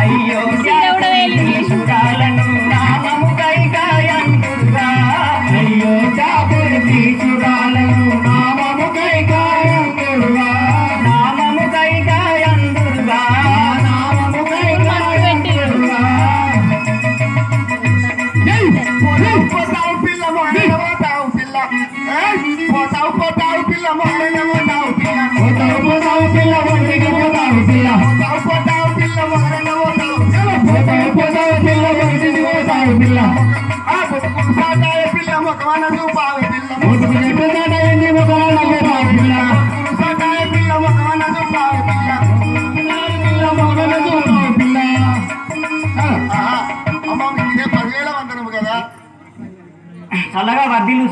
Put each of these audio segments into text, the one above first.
అయ్యో నామము కైకాయందురా అయ్యో చాపులు తీసుడాలను నామము కైకాయందురా నామము కైకాయందురా నామము కైకాయందురా పోతావు పిల్ల మొన్న పోతావు పిల్ల పోతావు పిల్ల మొన్న పోతావు పిల్ల పోతావు పిల్ల ఒంటికి పోతావు పిల్ల పోతావు పిల్ల మొన్న పోతావు పిల్ల ఒంటికి పోతావు పిల్ల సాటాయ పిల్ల మొక్కవన చూపావు పిల్ల సాటాయ మొక్కవన సాటాయ పిల్ల మొక్కవన చూపావు పిల్ల పిల్ల మొక్కవన చూపావు పిల్ల అమ్మ ఇదే 10,000 వందనము కదా చల్లగా వర్దిలు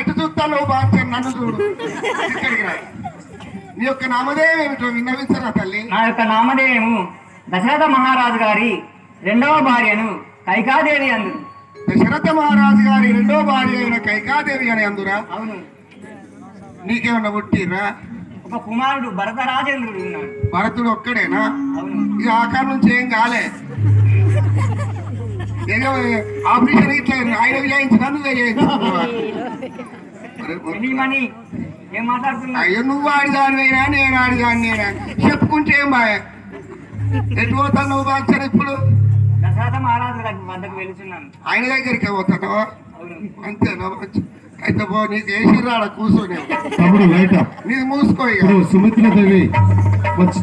ఎటు చూస్తాను బాగా నన్ను చూడు ఇక్కడికి రా నీ యొక్క నామధేయం ఏమిటో విన్నవించరా తల్లి. నా యొక్క నామధేయము దశరథ మహారాజు గారి రెండవ భార్యను కైకాదేవి అందురు. దశరథ మహారాజు గారి రెండవ భార్య అయిన కైకాదేవి అని అందురా? అవును. నీకేమన్నా పుట్టిరా? ఒక కుమారుడు భరతరాజేంద్రుడు ఉన్నాడు. భరతుడు ఒక్కడేనా? అవును. ఇక ఆకారం నుంచి ఏం కాలే ఆపరేషన్ ఇట్లా ఆయన చేయించు నువ్వే చేయించు. ఏం మాట్లాడుతున్నా? అయ్యో నువ్వు ఆడిదానివైనా నేను ఆడిదాన్నేనా చెప్పుకుంటే ఏం బాయ్ ఎటు పోతాను నువ్వు బాగా ఇప్పుడు? దశరథ మహారాజు వద్దకు వెళ్తున్నాను. ఆయన దగ్గరికి పోతాను అంతేనా? అయితే పో నీకు వేసి రాడ కూర్చొని నీకు మూసుకో. సుమిత్రదేవి వచ్చి